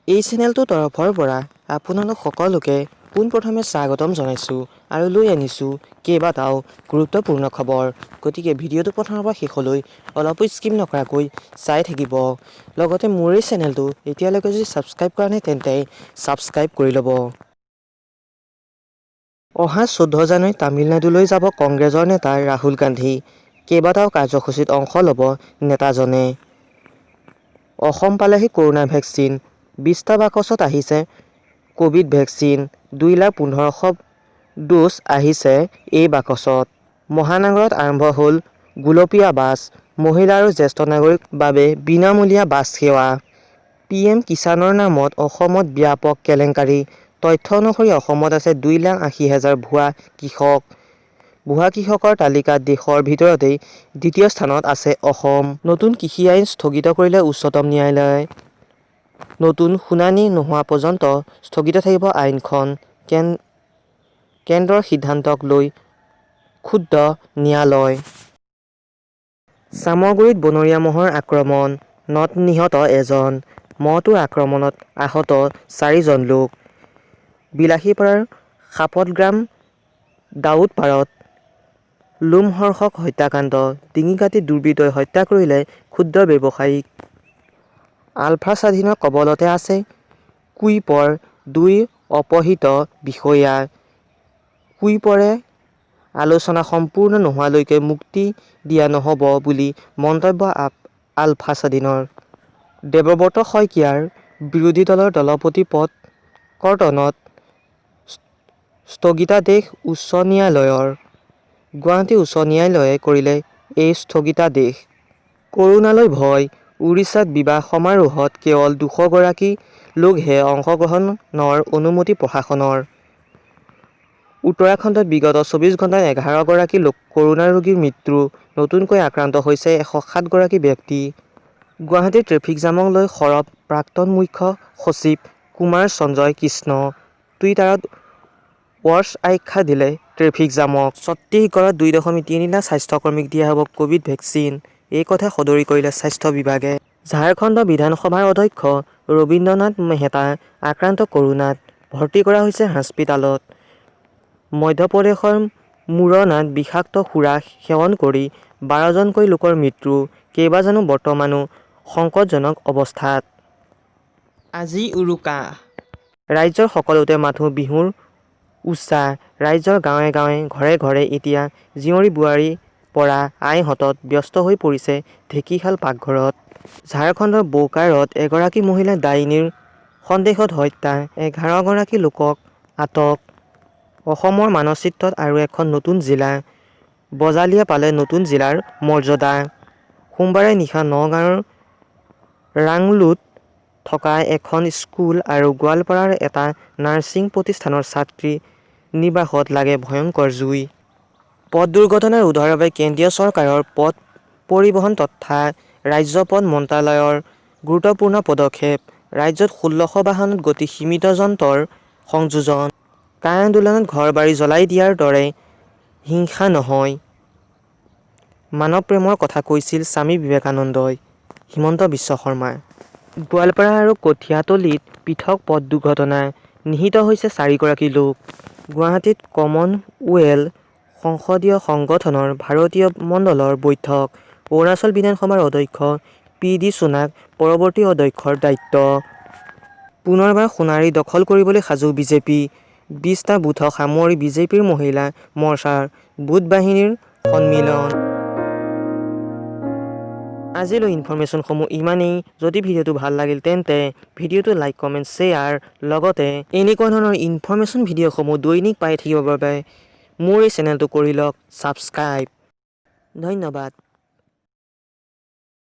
এই চেনেলটোৰ তৰফৰ পৰা আপোনালোক সকলোকে পোনপ্ৰথমে স্বাগতম জনাইছোঁ আৰু লৈ আনিছোঁ কেইবাটাও গুৰুত্বপূৰ্ণ খবৰ। গতিকে ভিডিঅ'টো প্ৰথমৰ পৰা শেষলৈ অলপো স্কিপ নকৰাকৈ চাই থাকিব। লগতে মোৰ এই চেনেলটো এতিয়ালৈকে যদি ছাবস্ক্ৰাইব কৰা নাই তেন্তে ছাবস্ক্ৰাইব কৰি ল'ব। অহা 14 জানুৱাৰীত তামিলনাডুলৈ যাব কংগ্ৰেছৰ নেতা ৰাহুল গান্ধী। কেইবাটাও কাৰ্যসূচীত অংশ ল'ব নেতাজনে। অসম পালেহি কৰোনা ভেকচিন। 20টা বাকচত আহিছে ক'ভিড ভেকচিন। 2,15,000 ডোজ আহিছে এই বাকচত। মহানগৰত আৰম্ভ হ'ল গুলপীয়া বাছ। মহিলা আৰু জ্যেষ্ঠ নাগৰিকৰ বাবে বিনামূলীয়া বাছ সেৱা। PM কিষাণৰ নামত অসমত ব্যাপক কেলেংকাৰী। তথ্য অনুসৰি অসমত আছে 2,80,000 ভুৱা কৃষক। ভুৱা কৃষকৰ তালিকাত দেশৰ ভিতৰতেই দ্বিতীয় স্থানত আছে অসম। নতুন কৃষি আইন স্থগিত কৰিলে উচ্চতম ন্যায়ালয়ে। নতুন শুনানি নোহোৱা পৰ্যন্ত স্থগিত থাকিব আইনখন। কেন্দ্ৰৰ সিদ্ধান্তক লৈ ক্ষুব্ধ ন্যায়ালয়। চামগুৰিত বনৰীয়া মহৰ আক্ৰমণ, 9 নিহত এজন। মহটোৰ আক্ৰমণত আহত 4 জন লোক। বিলাসীপাৰাৰ সাপতগ্ৰাম দাউদপাৰত লোমহৰ্ষক হত্যাকাণ্ড। ডিঙি কাটি দুৰ্বৃত্তই হত্যা কৰিলে ক্ষুদ্ৰ ব্যৱসায়ীক। আলফা স্বাধীনৰ কবলতে আছে কুইপৰ 2 অপহৃত বিষয়া। কুইপৰে আলোচনা সম্পূৰ্ণ নোহোৱালৈকে মুক্তি দিয়া নহ'ব বুলি মন্তব্য আলফা স্বাধীনৰ। দেৱব্ৰত শইকীয়াৰ বিৰোধী দলৰ দলপতি পদ কৰ্তনত স্থগিতাদেশ উচ্চ ন্যায়ালয়ৰ। গুৱাহাটী উচ্চ ন্যায়ালয়ে কৰিলে এই স্থগিতাদেশ। কৰোনালৈ ভয়। উৰিষ্যাত বিবাহ সমাৰোহত কেৱল 200 গৰাকী লোকহে অংশগ্ৰহণৰ অনুমতি প্ৰশাসনৰ। উত্তৰাখণ্ডত বিগত 24 ঘণ্টাত 11 গৰাকী কৰোনা ৰোগীৰ মৃত্যু। নতুনকৈ আক্ৰান্ত হৈছে 107 গৰাকী ব্যক্তি। গুৱাহাটীৰ ট্ৰেফিক জামক লৈ সৰব প্ৰাক্তন মুখ্য সচিব কুমাৰ সঞ্জয় কৃষ্ণ। টুইটাৰত ৱৰ্ষ্ট আখ্যা দিলে ট্ৰেফিক জামক। ছত্তীশগড়ত 2.3 লাখ স্বাস্থ্যকৰ্মীক দিয়া হ'ব ক'ভিড ভেকচিন। এই কথা সদৰি কৰিলে স্বাস্থ্য বিভাগে। ঝাৰখণ্ড বিধানসভাৰ অধ্যক্ষ ৰবীন্দ্ৰনাথ মেহতা আক্ৰান্ত কৰোনাত। ভৰ্তি কৰা হৈছে হাস্পতালত। মধ্যপ্ৰদেশৰ মুৰনাত বিষাক্ত সুৰা সেৱন কৰি 12জনকৈ লোকৰ মৃত্যু। কেইবাজনো বৰ্তমানো সংকটজনক অৱস্থাত। আজি উৰুকা। ৰাজ্যৰ সকলোতে মাথোঁ বিহুৰ উৎসাহ। ৰাজ্যৰ গাঁৱে গাঁৱে ঘৰে ঘৰে এতিয়া জীয়ৰী বোৱাৰীৰ পৰা আইহঁতত ব্যস্ত হৈ পৰিছে ঢেঁকীশাল পাকঘৰত। ঝাৰখণ্ডৰ বোকাৰত এগৰাকী মহিলাক ডাইনীৰ সন্দেহত হত্যা। 11 গৰাকী লোকক আটক। অসমৰ মানচিত্ৰত আৰু এখন নতুন জিলা। বজালীয়ে পালে নতুন জিলাৰ মৰ্যাদা। সোমবাৰে নিশা নগাঁৱৰ ৰাংলোত থকা এখন স্কুল আৰু গোৱালপাৰাৰ এটা নাৰ্ছিং প্ৰতিষ্ঠানৰ ছাত্ৰী নিবাসত লাগে ভয়ংকৰ জুই। পথ দুৰ্ঘটনা ৰোধৰ বাবে কেন্দ্ৰীয় চৰকাৰৰ পথ পৰিবহণ তথা ৰাজ্য পথ মন্ত্ৰালয়ৰ গুৰুত্বপূৰ্ণ পদক্ষেপ। ৰাজ্যত 1600 বাহনত গতি সীমিত যন্ত্ৰৰ সংযোজন। কা আন্দোলনত ঘৰ-বাৰী জ্বলাই দিয়াৰ দৰে হিংসা নহয়। মানৱ প্ৰেমৰ কথা কৈছিল স্বামী বিবেকানন্দই। হিমন্ত বিশ্ব শৰ্মা। গোৱালপাৰা আৰু কঠীয়াতলীত পৃথক পথ দুৰ্ঘটনা। নিহত হৈছে 4 গৰাকী লোক। গুৱাহাটীত কমনৱেলথ সংসদীয় সংগঠনৰ ভাৰতীয় মণ্ডলৰ বৈঠক। অৰুণাচল বিধানসভাৰ অধ্যক্ষ PD সোনাক পৰৱৰ্তী অধ্যক্ষৰ দায়িত্ব। পুনৰবাৰ সোণাৰী দখল কৰিবলৈ সাজু বিজেপি। 20টা বুথক সামৰি বিজেপিৰ মহিলা মৰ্চাৰ বুথ বাহিনীৰ সন্মিলন। আজিলৈ ইনফৰমেশ্যনসমূহ ইমানেই। যদি ভিডিঅ'টো ভাল লাগিল তেন্তে ভিডিঅ'টো লাইক কমেণ্ট শ্বেয়াৰ। লগতে এনেকুৱা ধৰণৰ ইনফৰমেশ্যন ভিডিঅ'সমূহ দৈনিক পাই থাকিবৰ বাবে মোৰ এই চেনেলটো কৰি লওক ছাবস্ক্ৰাইব। ধন্যবাদ।